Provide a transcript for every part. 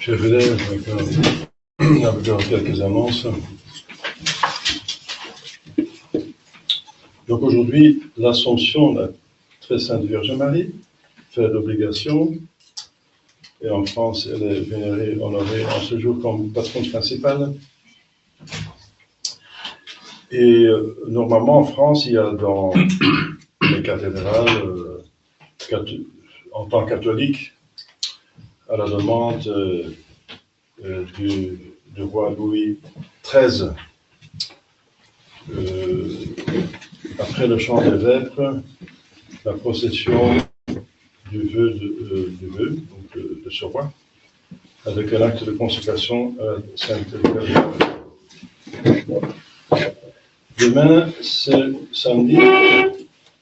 Chers élèves, avec quelques annonces. Donc aujourd'hui, l'Assomption de la Très Sainte Vierge Marie fait l'obligation, et en France, elle est vénérée, honorée en ce jour comme patronne principale. Et normalement, en France, il y a dans les cathédrales, en tant que catholique, à la demande du roi Louis XIII, après le chant des vêpres, la procession du vœu de ce roi, avec un acte de consécration à Sainte Vierge. Demain, c'est samedi,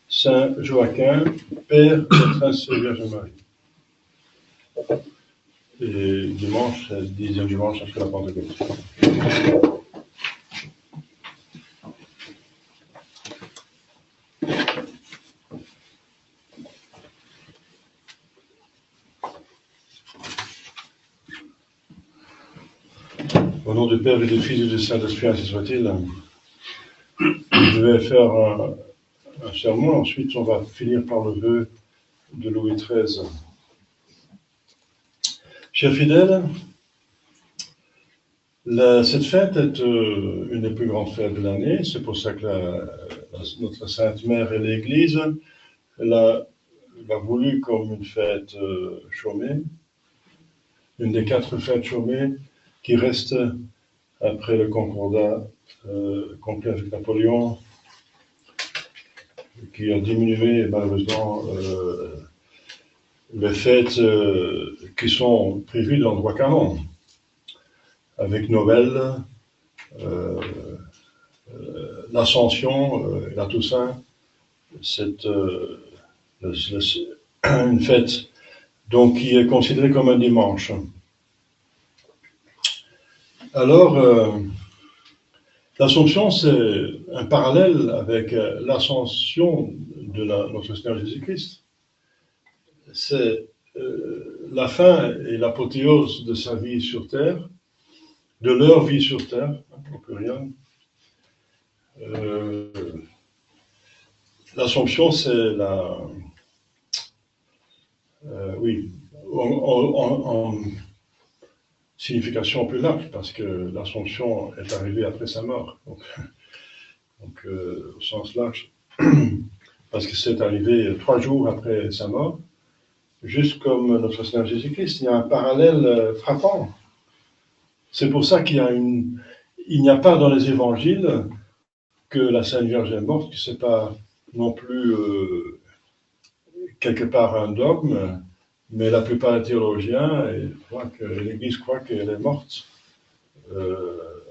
Saint Joachim, père de Très Sainte Vierge Marie. Et dimanche, c'est le 10e dimanche après la Pentecôte. Au nom du Père et du Fils et du Saint-Esprit, ainsi soit-il. Je vais faire un sermon, ensuite on va finir par le vœu de Louis XIII. Chers fidèles, cette fête est une des plus grandes fêtes de l'année. C'est pour ça que notre Sainte Mère et l'Église l'a voulu comme une fête chômée, une des 4 fêtes chômées qui restent après le concordat complet avec Napoléon, qui a diminué malheureusement les fêtes qui sont prévues dans le droit canon, avec Noël, l'Ascension, la Toussaint. C'est une fête donc qui est considérée comme un dimanche. Alors, l'Assomption, c'est un parallèle avec l'ascension de notre Seigneur Jésus-Christ. C'est la fin et l'apothéose de sa vie sur terre, de leur vie sur terre, au pluriel. L'Assomption, c'est en signification plus large, parce que l'Assomption est arrivée après sa mort, donc au sens large, parce que c'est arrivé 3 jours après sa mort, juste comme notre Seigneur Jésus-Christ. Il y a un parallèle frappant. C'est pour ça il n'y a pas dans les évangiles que la Sainte Vierge est morte, que ce n'est pas non plus quelque part un dogme, mais la plupart des théologiens croient que l'Église croit qu'elle est morte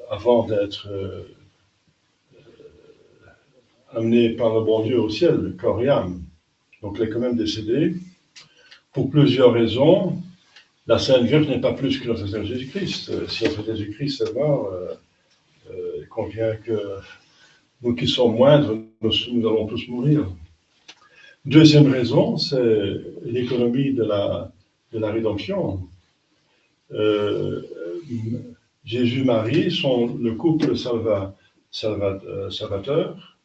avant d'être amenée par le bon Dieu au ciel, corps et âme. Donc elle est quand même décédée. Pour plusieurs raisons, la Sainte Vierge n'est pas plus que notre Seigneur Jésus-Christ. Si notre Jésus-Christ est mort, il convient que nous qui sommes moindres, nous allons tous mourir. Deuxième raison, c'est l'économie de la rédemption. Jésus-Marie sont le couple salvateur,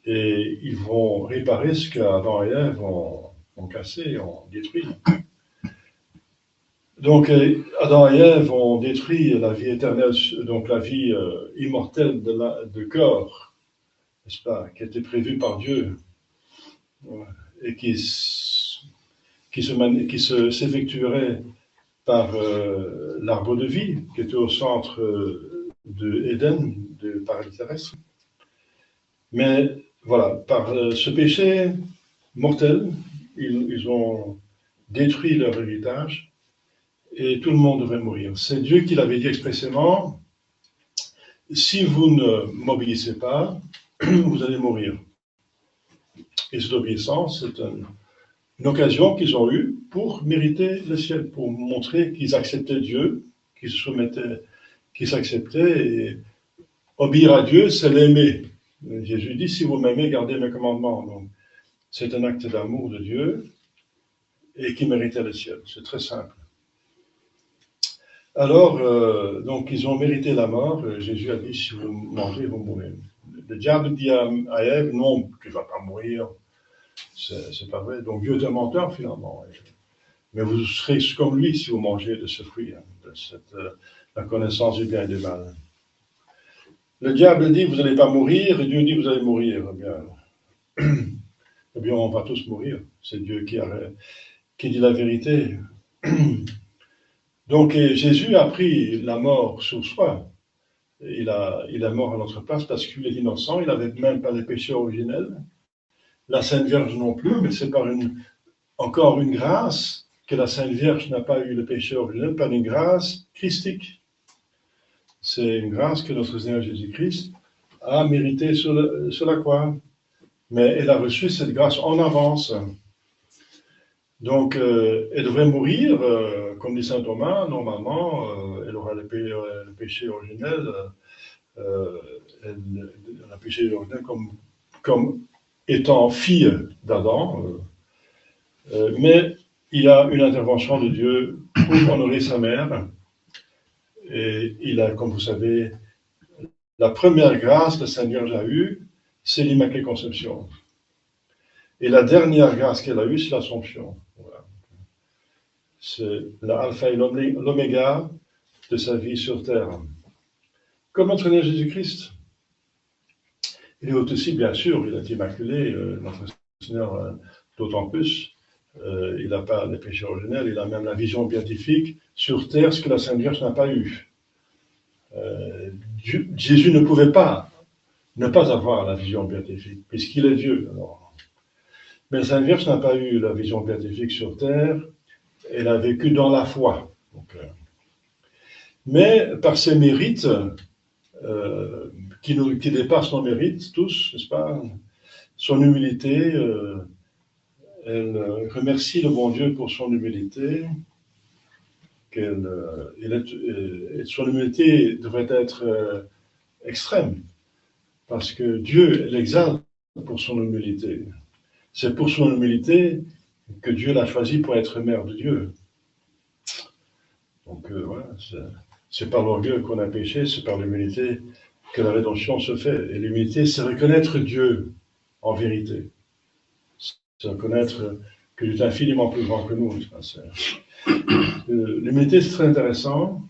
et ils vont réparer ce qu'Adam et Ève ont cassé, ont détruit. Donc, Adam et Ève ont détruit la vie éternelle, donc la vie immortelle de corps, n'est-ce pas, qui était prévue par Dieu, et qui s'effectuerait par l'arbre de vie, qui était au centre de Éden, du paradis terrestre. Mais voilà, par ce péché mortel, ils ont détruit leur héritage, et tout le monde devrait mourir. C'est Dieu qui l'avait dit expressément: si vous ne m'obéissez pas, vous allez mourir. Et cette obéissance, c'est une occasion qu'ils ont eue pour mériter le ciel, pour montrer qu'ils acceptaient Dieu, qu'ils se soumettaient, qu'ils s'acceptaient. Et obéir à Dieu, c'est l'aimer. Jésus dit: si vous m'aimez, gardez mes commandements. Donc, c'est un acte d'amour de Dieu et qui méritait le ciel. C'est très simple. Alors, donc, ils ont mérité la mort. Jésus a dit, si vous mangez, vous mourrez. Le diable dit à Ève, non, tu ne vas pas mourir. C'est pas vrai. Donc, Dieu est un menteur, finalement. Mais vous serez comme lui si vous mangez de ce fruit, hein, de la connaissance du bien et du mal. Le diable dit, vous n'allez pas mourir, et Dieu dit, vous allez mourir. Eh bien, on va tous mourir. C'est Dieu qui dit la vérité. Donc, Jésus a pris la mort sur soi. Il est mort à notre place parce qu'il est innocent. Il n'avait même pas les péchés originels. La Sainte Vierge non plus, mais c'est par encore une grâce que la Sainte Vierge n'a pas eu le péché originel, par une grâce christique. C'est une grâce que notre Seigneur Jésus-Christ a méritée sur la croix. Mais elle a reçu cette grâce en avance. Donc, elle devrait mourir, comme dit saint Thomas, normalement, elle aura le péché originel, le péché originel comme étant fille d'Adam, mais il y a une intervention de Dieu pour honorer sa mère, et il a, comme vous savez, la première grâce que la Sainte Vierge a eue, c'est l'Immaculée Conception. Et la dernière grâce qu'elle a eue, c'est l'Assomption. Voilà. C'est l'alpha et l'oméga de sa vie sur terre. Comme notre Seigneur Jésus-Christ. Il est aussi, bien sûr, il est immaculé, notre Seigneur, d'autant plus. Il n'a pas les péchés originels, il a même la vision béatifique sur terre, ce que la Sainte Vierge n'a pas eu. Jésus ne pouvait pas ne pas avoir la vision béatifique, puisqu'il est Dieu. Alors. Mais la Sainte Vierge n'a pas eu la vision béatifique sur terre, elle a vécu dans la foi. Donc, mais par ses mérites, qui dépassent nos mérites tous, n'est-ce pas, son humilité, elle remercie le bon Dieu pour son humilité, son humilité devrait être extrême, parce que Dieu l'exalte pour son humilité. C'est pour son humilité que Dieu l'a choisi pour être mère de Dieu. Donc voilà, c'est par l'orgueil qu'on a péché, c'est par l'humilité que la rédemption se fait. Et l'humilité, c'est reconnaître Dieu en vérité. C'est reconnaître que Dieu est infiniment plus grand que nous. L'humilité, c'est très intéressant.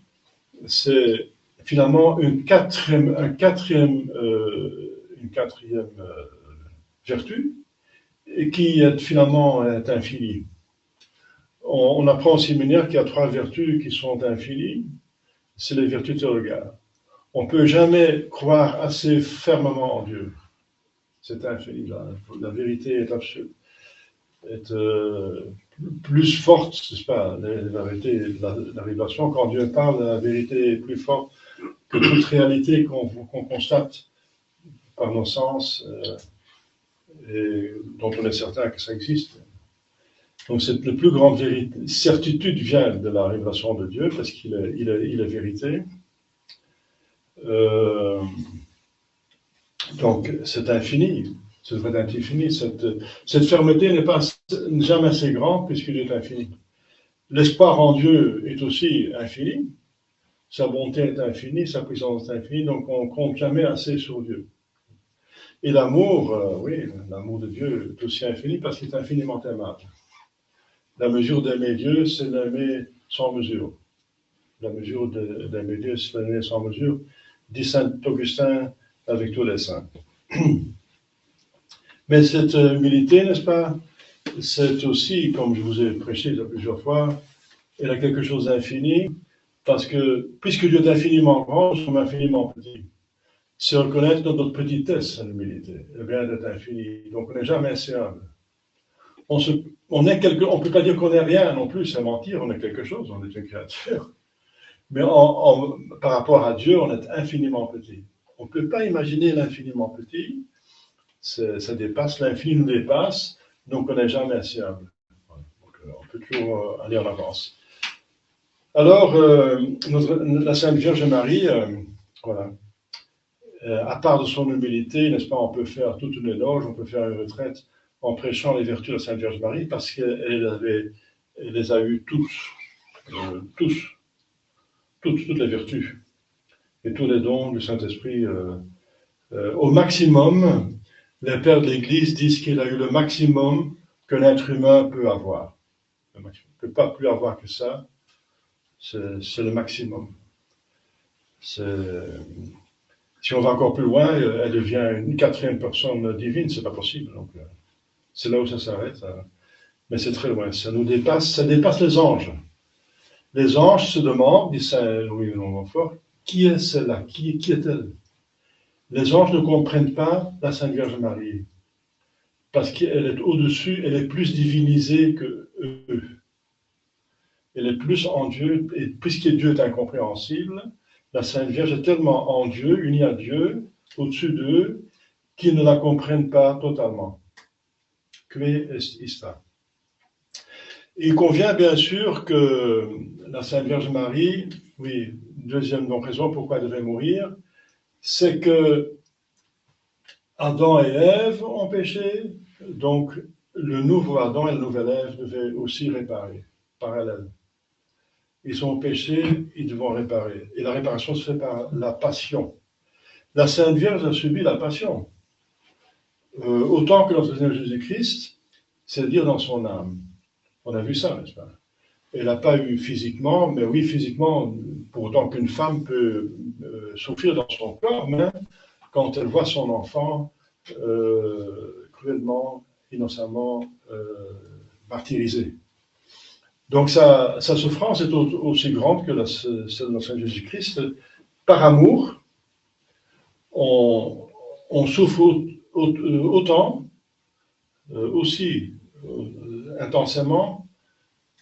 C'est finalement une quatrième vertu, et qui finalement est infinie. On apprend au séminaire qu'il y a 3 vertus qui sont infinies. C'est les vertus de regard. On ne peut jamais croire assez fermement en Dieu. C'est infini. La vérité est absolue. Est plus forte, n'est-ce pas, la vérité, la révélation, quand Dieu parle, la vérité est plus forte que toute réalité qu'on constate par nos sens et dont on est certain que ça existe. Donc la plus grande certitude vient de la révélation de Dieu, parce qu'il est vérité. Donc c'est infini, ça devrait être infini. Cette fermeté n'est jamais assez grande, puisque Dieu est infini. L'espoir en Dieu est aussi infini, sa bonté est infinie, sa puissance est infinie, donc on ne compte jamais assez sur Dieu. Et l'amour, oui, l'amour de Dieu est aussi infini, parce qu'il est infiniment aimable. La mesure d'aimer Dieu, c'est l'aimer sans mesure. La mesure d'aimer Dieu, c'est l'aimer sans mesure, dit saint Augustin avec tous les saints. Mais cette humilité, n'est-ce pas, c'est aussi, comme je vous ai prêché plusieurs fois, elle a quelque chose d'infini, parce que, puisque Dieu est infiniment grand, nous sommes infiniment petits. C'est reconnaître notre petitesse, l'humilité. Elle vient d'être infinie. Donc, on n'est jamais assez humble. On ne peut pas dire qu'on n'est rien non plus, c'est mentir, on est quelque chose, on est une créature. Mais par rapport à Dieu, on est infiniment petit. On ne peut pas imaginer l'infiniment petit. Ça dépasse, l'infini nous dépasse, donc on n'est jamais assez humble. On peut toujours aller en avance. Alors, la Sainte Vierge Marie, voilà, à part de son humilité, n'est-ce pas, on peut faire toute une éloge, on peut faire une retraite en prêchant les vertus de la Sainte Vierge Marie, parce qu'elle les a eues tous toutes les vertus et tous les dons du Saint-Esprit. Au maximum, les pères de l'Église disent qu'il a eu le maximum qu'un être humain peut avoir. Il ne peut pas plus avoir que ça. C'est le maximum. Si on va encore plus loin, elle devient une quatrième personne divine, c'est pas possible. Donc, c'est là où ça s'arrête. Mais c'est très loin. Ça dépasse les anges. Les anges se demandent, dit Saint Louis de Montfort, qui est celle-là? Qui est-elle? Les anges ne comprennent pas la Sainte Vierge Marie, parce qu'elle est au-dessus, elle est plus divinisée que eux. Elle est plus en Dieu, et puisque Dieu est incompréhensible, la Sainte Vierge est tellement en Dieu, unie à Dieu, au-dessus d'eux, qu'ils ne la comprennent pas totalement. Que est ista? Il convient bien sûr que la Sainte Vierge Marie, oui, deuxième raison pourquoi elle devait mourir, c'est que Adam et Ève ont péché, donc le nouveau Adam et la nouvelle Ève devaient aussi réparer, parallèle. Ils ont péché, ils devront réparer. Et la réparation se fait par la passion. La Sainte Vierge a subi la passion. Autant que notre Seigneur Jésus-Christ, c'est-à-dire dans son âme. On a vu ça, n'est-ce pas? Elle n'a pas eu physiquement, mais oui, physiquement, pour autant qu'une femme peut souffrir dans son corps, mais quand elle voit son enfant cruellement, innocemment martyrisé. Donc sa souffrance est aussi grande que celle de notre Seigneur Jésus-Christ. Par amour, on souffre autant, aussi intensément,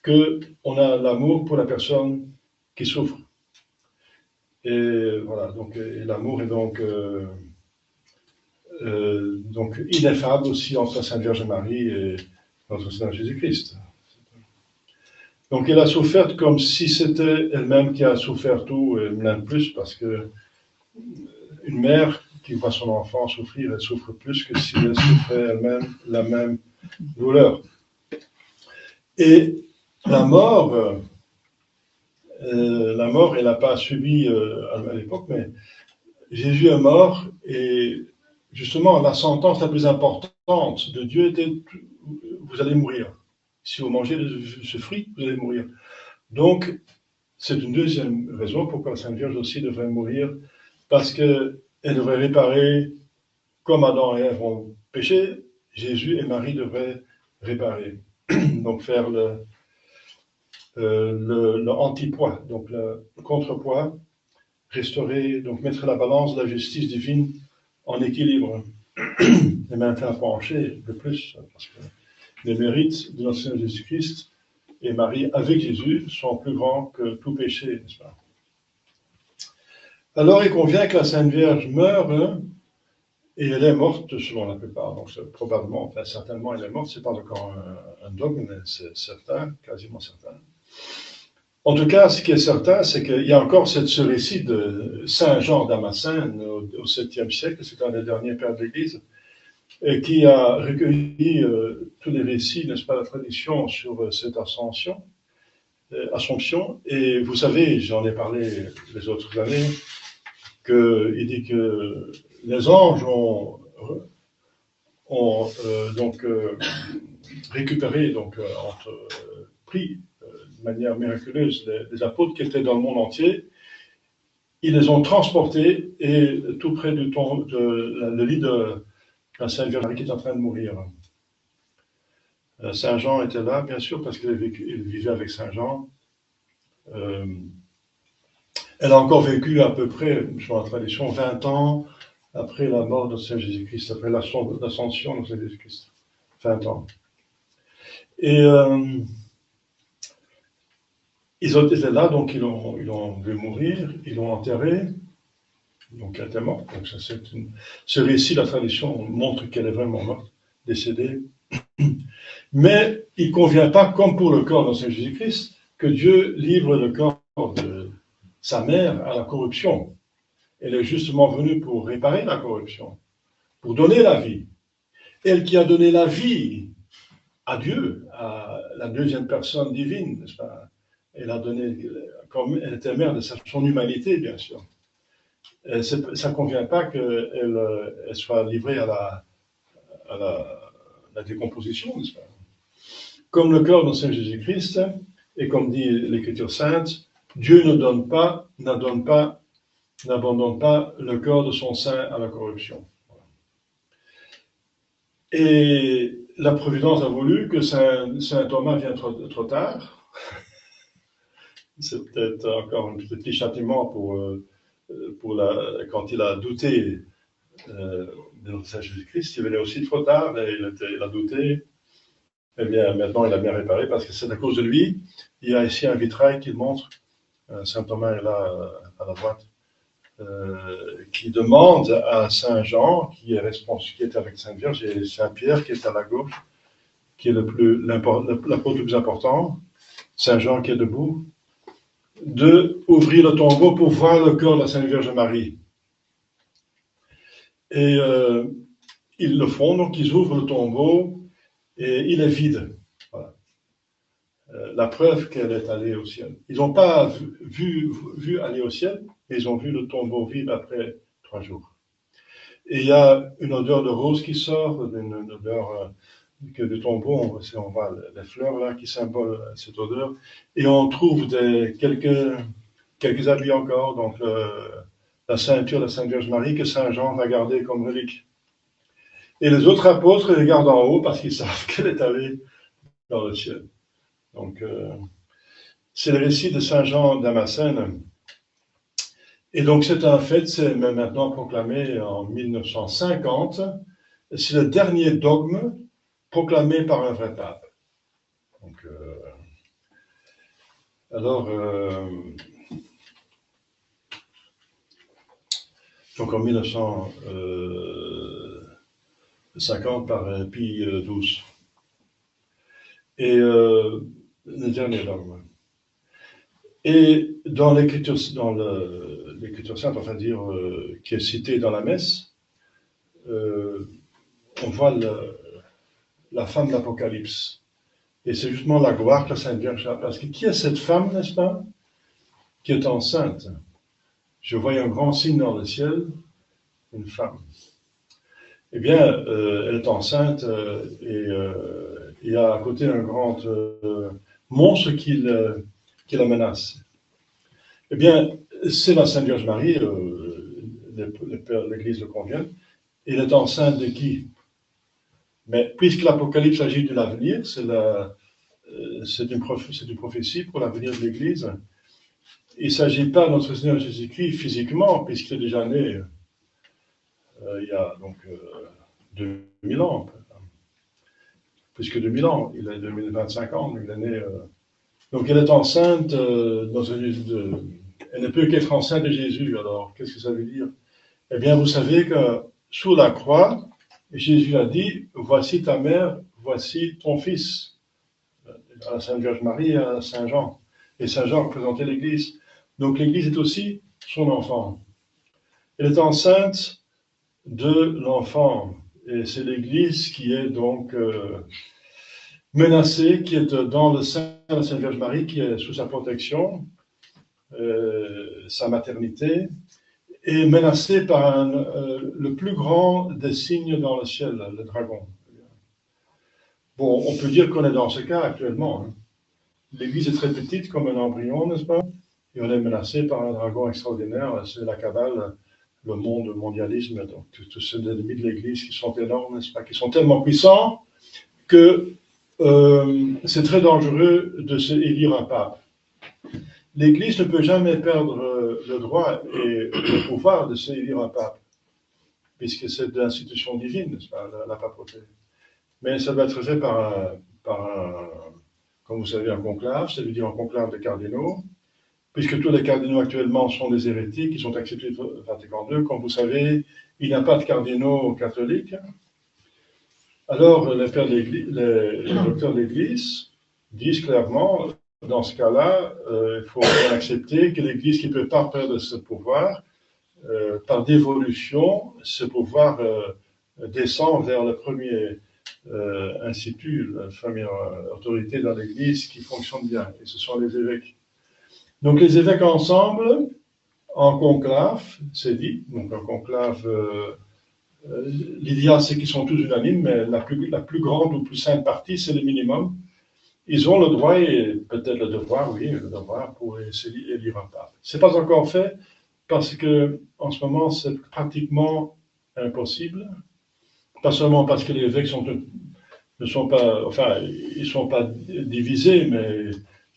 qu'on a l'amour pour la personne qui souffre. Et voilà, donc l'amour est donc ineffable aussi entre la Sainte Vierge Marie et notre Seigneur Jésus-Christ. Donc elle a souffert comme si c'était elle-même qui a souffert tout, et même plus, parce que une mère qui voit son enfant souffrir, elle souffre plus que si elle souffrait elle-même la même douleur. Et la mort, elle n'a pas subi à l'époque, mais Jésus est mort et justement la sentence la plus importante de Dieu était vous allez mourir. Si vous mangez de ce fruit, vous allez mourir. Donc, c'est une deuxième raison pourquoi la Sainte Vierge aussi devrait mourir, parce qu'elle devrait réparer, comme Adam et Ève ont péché, Jésus et Marie devraient réparer. Donc, faire le antipoids, donc le contrepoids, restaurer, donc mettre la balance de la justice divine en équilibre, et même faire pencher le plus, parce que les mérites de notre Seigneur Jésus-Christ et Marie avec Jésus sont plus grands que tout péché, n'est-ce pas? Alors il convient que la Sainte Vierge meure, et elle est morte selon la plupart, donc probablement, enfin certainement elle est morte, c'est pas encore un dogme, mais c'est certain, quasiment certain. En tout cas, ce qui est certain, c'est qu'il y a encore ce récit de Saint Jean Damascène au 7e siècle, c'est un des derniers pères de l'Église, et qui a recueilli tous les récits, n'est-ce pas, la tradition sur cette Assomption. Et vous savez, j'en ai parlé les autres années, qu'il dit que les anges ont donc récupéré, donc pris de manière miraculeuse les apôtres qui étaient dans le monde entier. Ils les ont transportés et tout près du le lit de la Sainte Vierge Marie qui est en train de mourir. Saint Jean était là, bien sûr, parce qu'il vivait avec Saint Jean. Elle a encore vécu à peu près, selon la tradition, 20 ans après la mort de Saint Jésus-Christ, après l'ascension de Saint Jésus-Christ. 20 ans. Et ils étaient là, donc ils l'ont vu mourir, ils l'ont enterré, donc elle était morte. Donc ce récit, la tradition montre qu'elle est vraiment morte, décédée. Mais il ne convient pas, comme pour le corps de Saint Jésus-Christ, que Dieu livre le corps de sa mère à la corruption. Elle est justement venue pour réparer la corruption, pour donner la vie. Elle qui a donné la vie à Dieu, à la deuxième personne divine, n'est-ce pas? Elle a donné, comme elle était mère de son humanité, bien sûr. Ça ne convient pas qu'elle soit livrée à la décomposition, n'est-ce pas? Comme le corps de Saint Jésus-Christ, et comme dit l'Écriture sainte, Dieu n'abandonne pas le corps de son sein à la corruption. Et la Providence a voulu que Saint Thomas vienne trop tard. C'est peut-être encore un petit châtiment quand il a douté de notre Saint Jésus-Christ. Il venait aussi trop tard et il a douté. Eh bien, maintenant, il a bien réparé parce que c'est à cause de lui. Il y a ici un vitrail qui montre, Saint Thomas est là à la droite, qui demande à Saint Jean, qui est avec Sainte Vierge, et Saint Pierre qui est à la gauche, qui est l'apôtre le plus important, Saint Jean qui est debout, de ouvrir le tombeau pour voir le corps de la Sainte Vierge Marie. Et ils le font, donc ils ouvrent le tombeau et il est vide. Voilà. La preuve qu'elle est allée au ciel. Ils n'ont pas vu aller au ciel, mais ils ont vu le tombeau vide après 3 jours. Et il y a une odeur de rose qui sort, une odeur que du tombeau, on voit les fleurs là qui symbolent cette odeur. Et on trouve quelques habits encore, donc la ceinture de la Sainte Vierge Marie que Saint Jean va garder comme relique. Et les autres apôtres les gardent en haut parce qu'ils savent qu'elle est allée dans le ciel. Donc, c'est le récit de Saint Jean Damascène. Et donc, c'est un fait, c'est maintenant proclamé en 1950. C'est le dernier dogme proclamé par un vrai pape. Donc, donc en 1950 par Pie XII. Et le dernier dogme. Et dans l'Écriture sainte, enfin dire, qui est citée dans la messe, on voit la femme d'Apocalypse. Et c'est justement la gloire que la Sainte Vierge a. Parce que qui est cette femme, n'est-ce pas, qui est enceinte? Je vois un grand signe dans le ciel, une femme. Eh bien, elle est enceinte et il y a à côté un grand monstre qui la menace. Eh bien, c'est la Sainte Vierge Marie, l'Église le convient. Elle est enceinte de qui? Mais puisque l'Apocalypse agit de l'avenir, c'est une prophétie pour l'avenir de l'Église. Il ne s'agit pas de notre Seigneur Jésus-Christ physiquement, puisqu'il est déjà né il y a donc 2000 ans. Plus que 2000 ans, il a 2025 ans, mais il est né. Donc elle est enceinte elle ne peut qu'être enceinte de Jésus. Alors, qu'est-ce que ça veut dire? Eh bien, vous savez que sous la croix, Jésus a dit, voici ta mère, voici ton fils. À la Sainte Vierge Marie et à Saint Jean. Et Saint Jean représentait l'Église. Donc l'Église est aussi son enfant. Elle est enceinte de l'enfant. Et c'est l'Église qui est donc menacée, qui est dans le sein de la Sainte Vierge Marie, qui est sous sa protection, sa maternité, et menacée par le plus grand des signes dans le ciel, le dragon. Bon, on peut dire qu'on est dans ce cas actuellement. Hein. L'Église est très petite, comme un embryon, n'est-ce pas? Et on est menacé par un dragon extraordinaire, c'est la cabale, le monde, mondialisme, donc tous ces ennemis de l'Église qui sont énormes, n'est-ce pas? Qui sont tellement puissants que c'est très dangereux de se élire un pape. L'Église ne peut jamais perdre le droit et le pouvoir de se élire un pape, puisque c'est de l'institution divine, n'est-ce pas, la papauté. Mais ça doit être fait par comme vous savez, un conclave, ça veut dire un conclave de cardinaux, puisque tous les cardinaux actuellement sont des hérétiques, qui sont acceptés du Vatican II. Comme vous savez, il n'y a pas de cardinaux catholiques. Alors, les docteurs de l'Église disent clairement, dans ce cas-là, il faut accepter que l'Église qui ne peut pas perdre ce pouvoir, par dévolution, ce pouvoir descend vers le premier institut, la première autorité dans l'Église qui fonctionne bien, et ce sont les évêques. Donc les évêques ensemble, en conclave, c'est dit, donc en conclave, l'idéal c'est qu'ils sont tous unanimes, mais la plus grande ou plus sainte partie, c'est le minimum. Ils ont le droit et peut-être le devoir, oui, le devoir pour élire un pape. C'est pas encore fait parce que en ce moment c'est pratiquement impossible. Pas seulement parce que les évêques ne sont pas, enfin, ils sont pas divisés, mais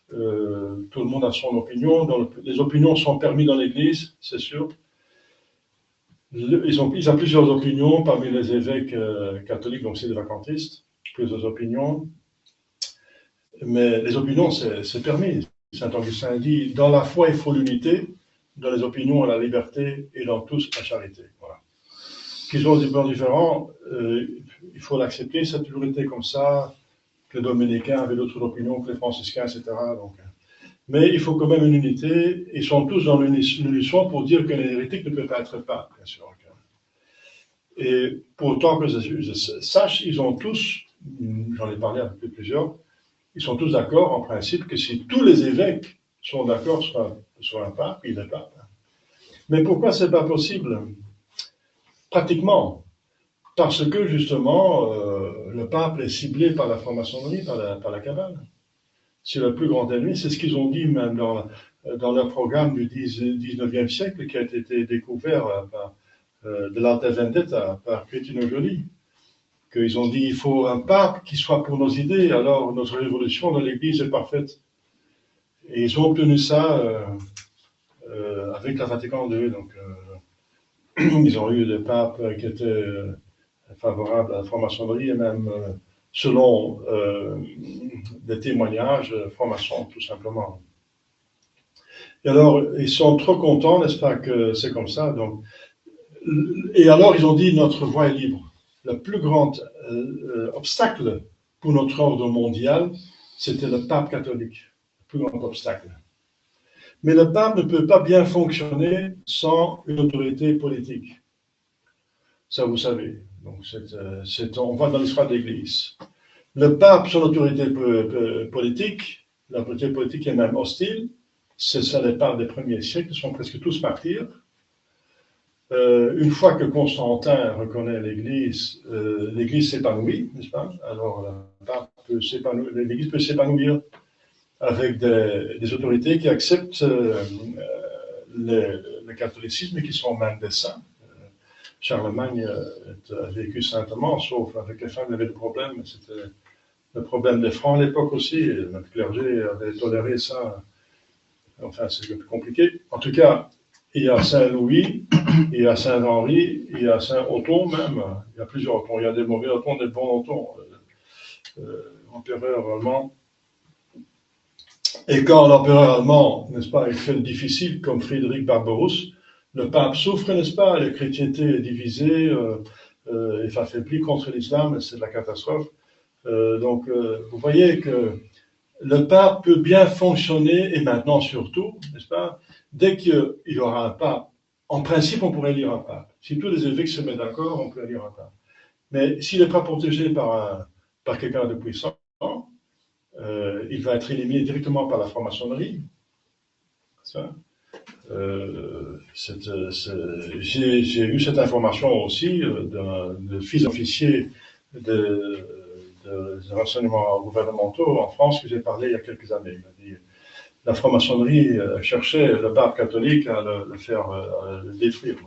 tout le monde a son opinion. Les opinions sont permises dans l'Église, c'est sûr. Ils ont plusieurs opinions parmi les évêques catholiques, donc c'est des vacantistes, plusieurs opinions. Mais les opinions, c'est permis. Saint Augustin dit, dans la foi, il faut l'unité, dans les opinions, la liberté, et dans tous, la charité. Voilà. Qu'ils ont des plans différents, il faut l'accepter, ça a toujours été comme ça, que les dominicains avaient d'autres opinions que les franciscains, etc. Donc, mais il faut quand même une unité, ils sont tous dans l'unisson pour dire qu'un hérétique ne peut pas être pape, bien sûr. Et pour autant que je sache, ils ont tous, j'en ai parlé avec plusieurs, ils sont tous d'accord en principe que si tous les évêques sont d'accord sur un pape, il est pape. Mais pourquoi c'est pas possible? Pratiquement, parce que justement, le pape est ciblé par la franc-maçonnerie, par la cabale. C'est le plus grand ennemi, c'est ce qu'ils ont dit même dans leur programme du 19e siècle qui a été découvert de l'Alta Vendetta par Cretino Joly. Qu'ils ont dit il faut un pape qui soit pour nos idées, alors notre révolution dans l'Église est parfaite. Et ils ont obtenu ça avec la Vatican II. Donc, ils ont eu des papes qui étaient favorables à la franc-maçonnerie et même, selon des témoignages, francs-maçons, tout simplement. Et alors, ils sont trop contents, n'est-ce pas, que c'est comme ça. Donc, et alors, ils ont dit notre voie est libre. Le plus grand obstacle pour notre ordre mondial, c'était le pape catholique. Le plus grand obstacle. Mais le pape ne peut pas bien fonctionner sans une autorité politique. Ça, vous savez. Donc, on va dans l'histoire de l'Église. Le pape, son autorité politique, l'autorité politique est même hostile. C'est ça les papes des premiers siècles, ils sont presque tous martyrs. Une fois que Constantin reconnaît l'Église, l'Église s'épanouit, n'est-ce pas? Alors, l'Église peut s'épanouir avec des autorités qui acceptent le catholicisme et qui sont même des saints. Charlemagne a vécu saintement, sauf avec les femmes, il y avait des problèmes. C'était le problème des Francs à l'époque aussi. Et notre clergé avait toléré ça. Enfin, c'est un peu compliqué. En tout cas, il y a Saint-Louis, il y a Saint-Henri, il y a Saint-Othon même. Il y a plusieurs Othons. Il y a des mauvais Othons, des bons Othons. Empereur allemand. Et quand l'empereur allemand, n'est-ce pas, il fait le difficile comme Frédéric Barberousse, le pape souffre, n'est-ce pas, la chrétienté est divisée, est affaiblie contre l'islam, c'est de la catastrophe. Donc, vous voyez que le pape peut bien fonctionner, et maintenant surtout, n'est-ce pas, dès qu'il y aura un pape, en principe, on pourrait élire un pape. Si tous les évêques se mettent d'accord, on peut élire un pape. Mais s'il n'est pas protégé par quelqu'un de puissant, il va être éliminé directement par la franc-maçonnerie. J'ai eu cette information aussi d'un fils officier des renseignements gouvernementaux en France que j'ai parlé il y a quelques années. Il m'a dit la franc-maçonnerie cherchait le pape catholique à le faire détruire.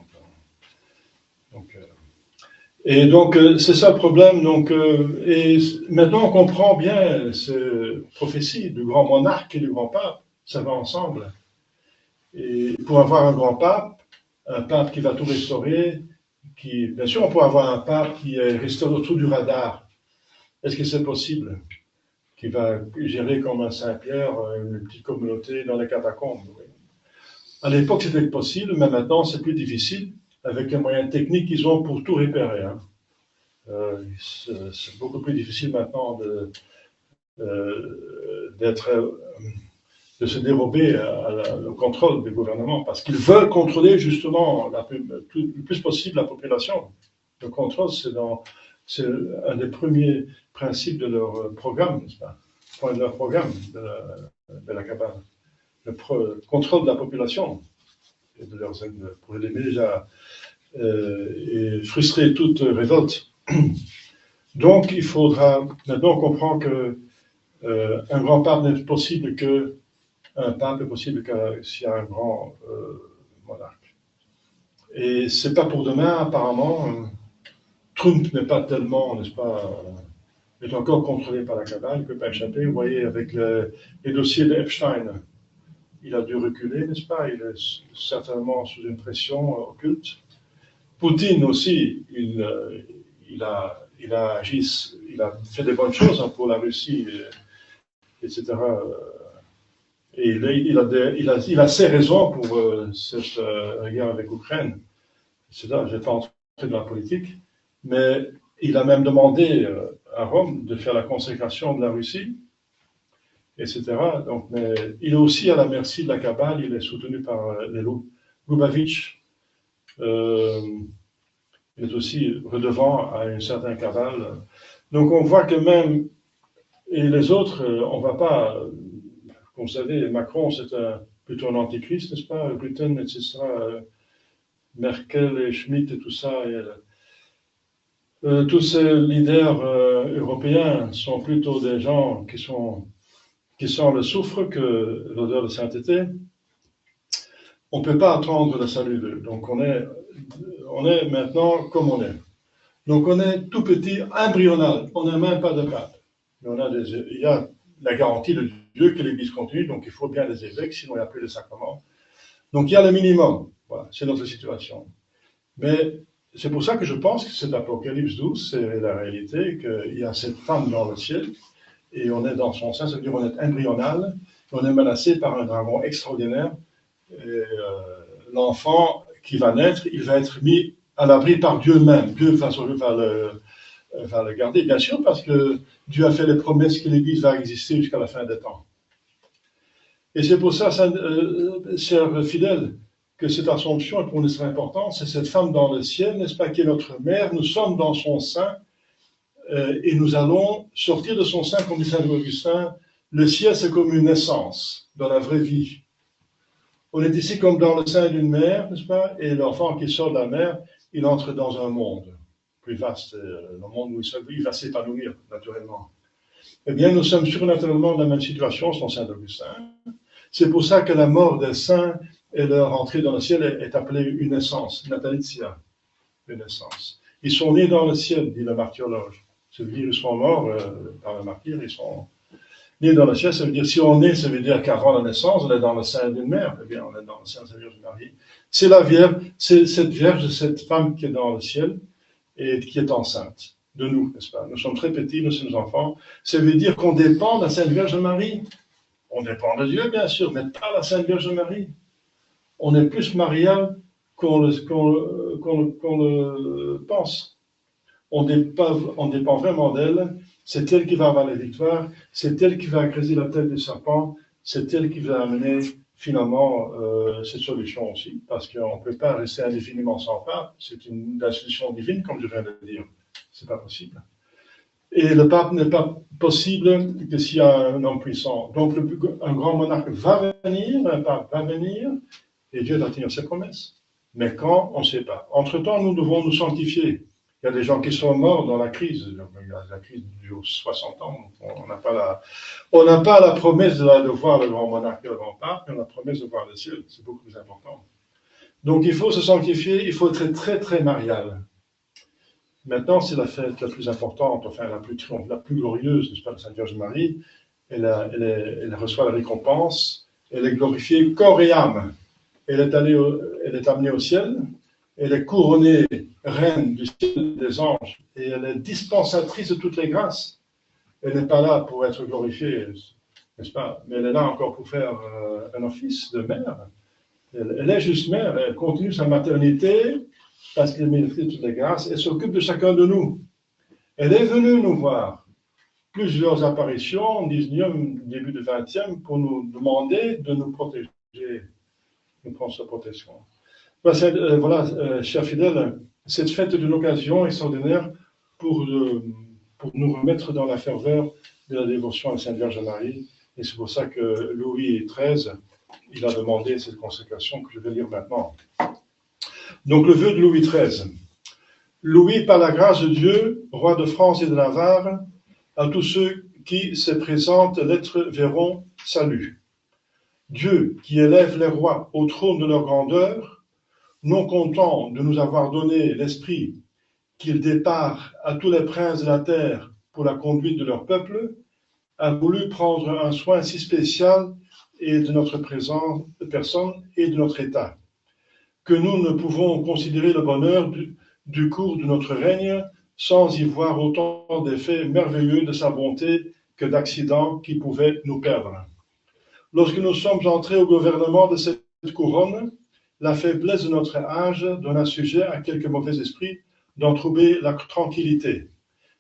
Et donc, c'est ça le problème. Donc, et maintenant, on comprend bien ces prophéties du grand monarque et du grand pape. Ça va ensemble. Et pour avoir un grand pape, un pape qui va tout restaurer, bien sûr, on peut avoir un pape qui est resté autour du radar. Est-ce que c'est possible? Qui va gérer comme un Saint-Pierre une petite communauté dans les catacombes. Oui. À l'époque, c'était possible, mais maintenant, c'est plus difficile avec les moyens techniques qu'ils ont pour tout repérer. Hein. C'est beaucoup plus difficile maintenant de se dérober au contrôle des gouvernements, parce qu'ils veulent contrôler justement le plus possible la population. Le contrôle, c'est un des premiers principes de leur programme, n'est-ce pas? Point de leur programme de la cabale. contrôle de la population et de leurs ennemis, pour les déjà et frustrer toute révolte. Donc, il faudra, maintenant on comprend que un grand pape n'est possible qu'un pape est possible s'il y a un grand monarque. Et c'est pas pour demain, apparemment. Trump n'est pas tellement, n'est-ce pas, est encore contrôlé par la cabale, peut pas échapper. Vous voyez, avec les dossiers d'Epstein, il a dû reculer, n'est-ce pas? Il est certainement sous une pression occulte. Poutine aussi, il a agi, il a fait des bonnes choses pour la Russie, etc. Et il a ses raisons pour cette guerre avec l'Ukraine. Je ne vais pas entrer dans la politique, mais il a même demandé à Rome de faire la consécration de la Russie, etc. Donc, mais il est aussi à la merci de la cabale, il est soutenu par les Lubavitch. Il est aussi redevant à une certaine cabale. Donc on voit que même, et les autres, on ne va pas, comme vous savez, Macron c'est plutôt un antichrist, n'est-ce pas? Rutten, etc. Merkel et Schmitt et tout ça. Tous ces leaders européens sont plutôt des gens qui sont le soufre que l'odeur de sainteté. On ne peut pas attendre le salut d'eux. Donc on est maintenant comme on est. Donc on est tout petit, embryonal. On n'a même pas de pape. Il y a la garantie de Dieu que l'Église continue, donc il faut bien les évêques, sinon il n'y a plus de sacrement. Donc il y a le minimum. Voilà, c'est notre situation. Mais c'est pour ça que je pense que cet Apocalypse 12, c'est la réalité, qu'il y a cette femme dans le ciel, et on est dans son sein, c'est-à-dire on est embryonal, on est menacé par un dragon extraordinaire, et l'enfant qui va naître, il va être mis à l'abri par Dieu même. Dieu va le garder, bien sûr, parce que Dieu a fait les promesses que l'Église va exister jusqu'à la fin des temps. Et c'est pour ça, chers fidèles, que cette Assomption est pour nous très importante. C'est cette femme dans le ciel, n'est-ce pas, qui est notre mère. Nous sommes dans son sein et nous allons sortir de son sein, comme dit Saint Augustin. Le ciel, c'est comme une naissance dans la vraie vie. On est ici comme dans le sein d'une mère, n'est-ce pas? Et l'enfant qui sort de la mère, il entre dans un monde plus vaste, le monde où il va s'épanouir naturellement. Eh bien, nous sommes surnaturellement dans la même situation, selon Saint Augustin. C'est pour ça que la mort des saints et leur entrée dans le ciel est appelée une naissance, natalitia, une naissance. Ils sont nés dans le ciel, dit le martyrologe. Ça veut dire qu'ils sont morts par le martyr, ils sont nés dans le ciel. Ça veut dire, si on est, ça veut dire qu'avant la naissance, on est dans le sein d'une mère. Eh bien, on est dans le sein de la Vierge Marie. C'est la Vierge, c'est cette Vierge, cette femme qui est dans le ciel et qui est enceinte de nous, n'est-ce pas? Nous sommes très petits, nous sommes enfants. Ça veut dire qu'on dépend de la Sainte Vierge Marie. On dépend de Dieu, bien sûr, mais pas de la Sainte Vierge Marie. On est plus marial qu'on le pense. On dépend vraiment d'elle. C'est elle qui va avoir la victoire. C'est elle qui va agresser la tête du serpent. C'est elle qui va amener finalement cette solution aussi. Parce qu'on ne peut pas rester indéfiniment sans pape. C'est la solution divine, comme je viens de le dire. Ce n'est pas possible. Et le pape n'est pas possible que s'il y a un homme puissant. Donc un grand monarque va venir, un pape va venir, et Dieu doit tenir ses promesses. Mais quand, on ne sait pas. Entre-temps, nous devons nous sanctifier. Il y a des gens qui sont morts dans la crise. La crise dure 60 ans. On n'a pas la promesse de voir le grand monarque et le grand pape, mais on a la promesse de voir le ciel. C'est beaucoup plus important. Donc il faut se sanctifier, il faut être très, très marial. Maintenant, c'est la fête la plus importante, enfin la plus glorieuse, n'est-ce pas, de Sainte Vierge Marie. Elle reçoit la récompense, elle est glorifiée corps et âme. Elle est amenée au ciel, elle est couronnée reine du ciel des anges, et elle est dispensatrice de toutes les grâces. Elle n'est pas là pour être glorifiée, n'est-ce pas, mais elle est là encore pour faire un office de mère. Elle est juste mère, elle continue sa maternité, parce qu'elle mérite toutes les grâces, elle s'occupe de chacun de nous. Elle est venue nous voir. Plusieurs apparitions, 19e, début du 20e, pour nous demander de nous protéger. Nous prendre sa protection. Voilà, chers fidèles, cette fête est une occasion extraordinaire pour nous remettre dans la ferveur de la dévotion à la Sainte Vierge Marie. Et c'est pour ça que Louis XIII il a demandé cette consécration que je vais lire maintenant. Donc le vœu de Louis XIII. Louis, par la grâce de Dieu, roi de France et de Navarre, à tous ceux qui se présentent lettres verront salut. Dieu, qui élève les rois au trône de leur grandeur, non content de nous avoir donné l'esprit qu'il départ à tous les princes de la terre pour la conduite de leur peuple, a voulu prendre un soin si spécial et de notre personne et de notre état, que nous ne pouvons considérer le bonheur du cours de notre règne sans y voir autant d'effets merveilleux de sa bonté que d'accidents qui pouvaient nous perdre. Lorsque nous sommes entrés au gouvernement de cette couronne, la faiblesse de notre âge donna sujet à quelques mauvais esprits d'en trouver la tranquillité.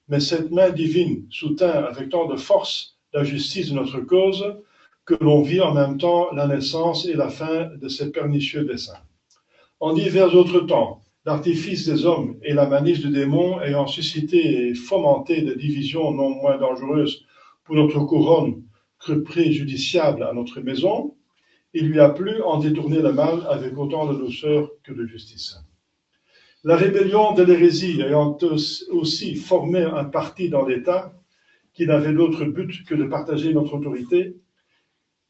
Mais cette main divine soutint avec tant de force la justice de notre cause que l'on vit en même temps la naissance et la fin de ces pernicieux desseins. En divers autres temps, l'artifice des hommes et la malice du démon ayant suscité et fomenté des divisions non moins dangereuses pour notre couronne que préjudiciables à notre maison, il lui a plu en détourner le mal avec autant de douceur que de justice. La rébellion de l'hérésie ayant aussi formé un parti dans l'État qui n'avait d'autre but que de partager notre autorité,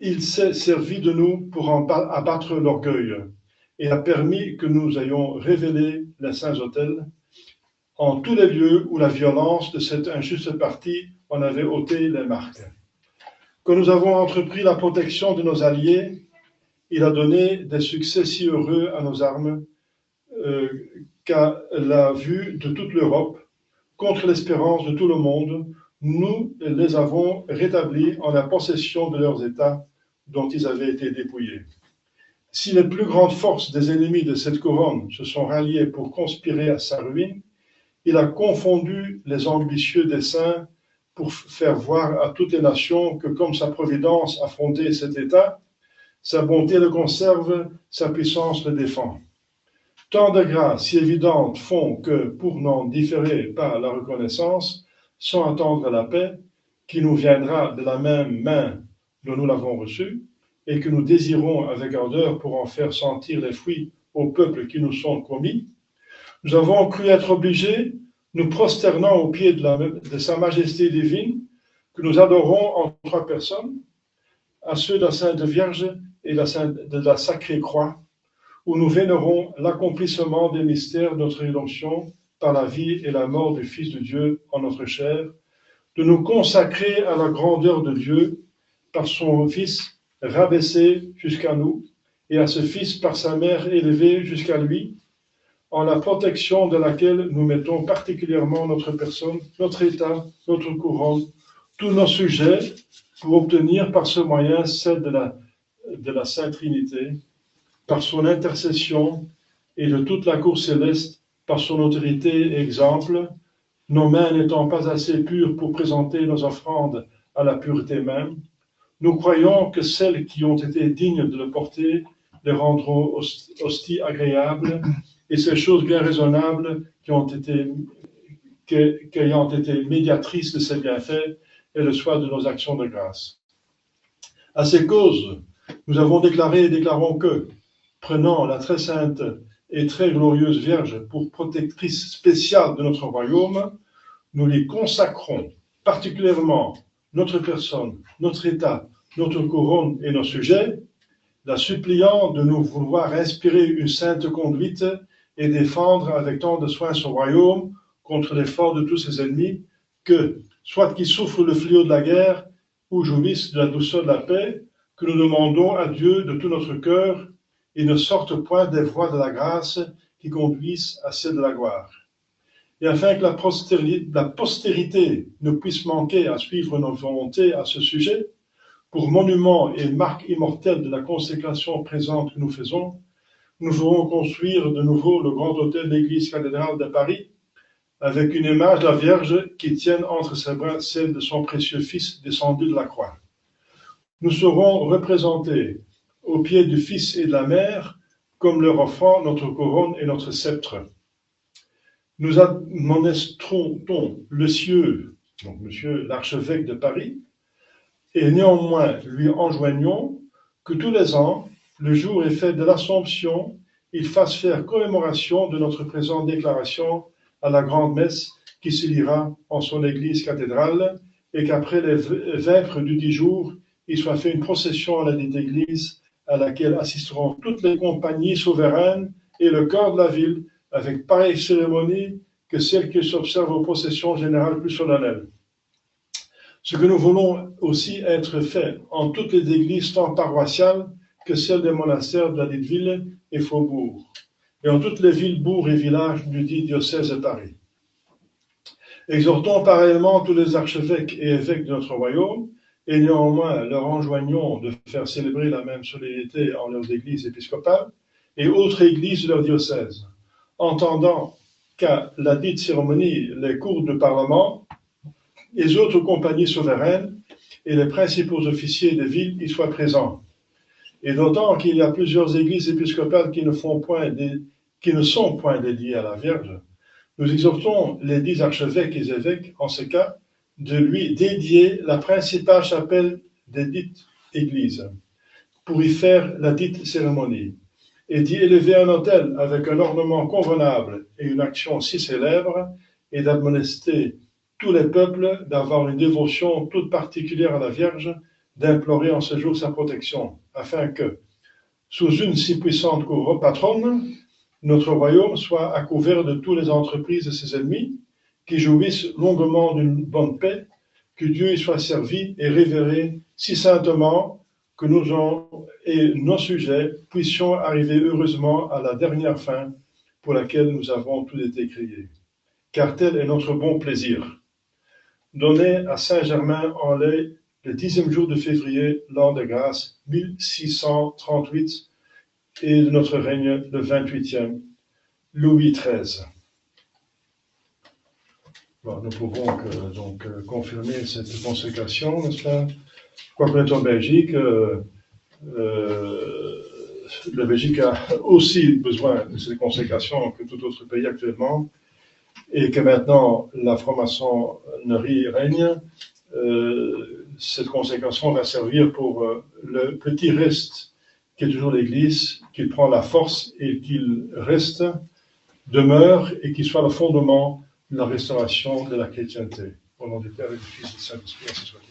il s'est servi de nous pour en abattre l'orgueil et a permis que nous ayons révélé les saints autels en tous les lieux où la violence de cet injuste parti en avait ôté les marques. Quand nous avons entrepris la protection de nos alliés, il a donné des succès si heureux à nos armes qu'à la vue de toute l'Europe, contre l'espérance de tout le monde, nous les avons rétablis en la possession de leurs États dont ils avaient été dépouillés. Si les plus grandes forces des ennemis de cette couronne se sont ralliées pour conspirer à sa ruine, il a confondu les ambitieux desseins pour faire voir à toutes les nations que comme sa providence a fondé cet État, sa bonté le conserve, sa puissance le défend. Tant de grâces si évidentes font que, pour n'en différer pas la reconnaissance, sans attendre la paix, qui nous viendra de la même main dont nous l'avons reçue, et que nous désirons avec ardeur pour en faire sentir les fruits aux peuples qui nous sont commis, nous avons cru être obligés, nous prosternant aux pieds de sa majesté divine, que nous adorons en trois personnes, à ceux de la Sainte Vierge et de la Sacrée Croix, où nous vénérons l'accomplissement des mystères de notre rédemption par la vie et la mort du Fils de Dieu en notre chair, de nous consacrer à la grandeur de Dieu par son Fils rabaissé jusqu'à nous, et à ce Fils par sa mère élevée jusqu'à lui, en la protection de laquelle nous mettons particulièrement notre personne, notre état, notre couronne, tous nos sujets, pour obtenir par ce moyen celle de la Sainte Trinité, par son intercession et de toute la cour céleste, par son autorité et exemple, nos mains n'étant pas assez pures pour présenter nos offrandes à la pureté même, nous croyons que celles qui ont été dignes de le porter les rendront hosties agréables, et ces choses bien raisonnables qu'ayant été médiatrices de ces bienfaits et le soin de nos actions de grâce. À ces causes, nous avons déclaré et déclarons que, prenant la très sainte et très glorieuse Vierge pour protectrice spéciale de notre royaume, nous lui consacrons particulièrement notre personne, notre état, notre couronne et nos sujets, la suppliant de nous vouloir inspirer une sainte conduite et défendre avec tant de soin son royaume contre l'effort de tous ses ennemis, que, soit qu'ils souffrent le fléau de la guerre ou jouissent de la douceur de la paix, que nous demandons à Dieu de tout notre cœur et ne sortent point des voies de la grâce qui conduisent à celle de la gloire. Et afin que la postérité ne puisse manquer à suivre nos volontés à ce sujet, pour monument et marque immortelle de la consécration présente que nous faisons, nous ferons construire de nouveau le grand autel de l'église cathédrale de Paris, avec une image de la Vierge qui tienne entre ses bras celle de son précieux Fils descendu de la croix. Nous serons représentés aux pieds du Fils et de la Mère, comme leur offrant notre couronne et notre sceptre. Nous admonestrons le sieur, donc monsieur l'archevêque de Paris, et néanmoins lui enjoignons que tous les ans, le jour et fête de l'Assomption, il fasse faire commémoration de notre présente déclaration à la grande messe qui se lira en son église cathédrale, et qu'après les vêpres du 10 jours, il soit fait une procession à la dite église à laquelle assisteront toutes les compagnies souveraines et le cœur de la ville, avec pareille cérémonie que celle qui s'observe aux processions générales plus solennelles. Ce que nous voulons aussi être fait en toutes les églises tant paroissiales que celles des monastères de la dite ville et faubourgs, et en toutes les villes, bourgs et villages du dit diocèse de Paris. Exhortons pareillement tous les archevêques et évêques de notre royaume, et néanmoins leur enjoignons de faire célébrer la même solennité en leurs églises épiscopales et autres églises de leur diocèse, entendant qu'à la dite cérémonie, les cours de parlement, les autres compagnies souveraines et les principaux officiers des villes y soient présents. Et d'autant qu'il y a plusieurs églises épiscopales qui ne sont point dédiées à la Vierge, nous exhortons les 10 archevêques et évêques, en ce cas, de lui dédier la principale chapelle des dites églises, pour y faire la dite cérémonie, et d'y élever un autel avec un ornement convenable et une action si célèbre, et d'admonester tous les peuples d'avoir une dévotion toute particulière à la Vierge, d'implorer en ce jour sa protection, afin que, sous une si puissante patronne, notre royaume soit à couvert de toutes les entreprises de ses ennemis, qui jouissent longuement d'une bonne paix, que Dieu y soit servi et révéré si saintement que nous et nos sujets puissions arriver heureusement à la dernière fin pour laquelle nous avons tous été créés. Car tel est notre bon plaisir. Donné à Saint-Germain-en-Laye le 10e jour de février, l'an de grâce 1638, et de notre règne le 28e, Louis XIII. Bon, nous pouvons donc confirmer cette consécration, n'est-ce pas? Quoique on est en Belgique, la Belgique a aussi besoin de cette consécration que tout autre pays actuellement, et que maintenant la franc-maçonnerie règne. Cette consécration va servir pour le petit reste qui est toujours l'Église, qu'il prend la force et qu'il reste, demeure et qu'il soit le fondement de la restauration de la chrétienté. Au nom du Père et du Fils et du Saint-Esprit, ainsi soit-il.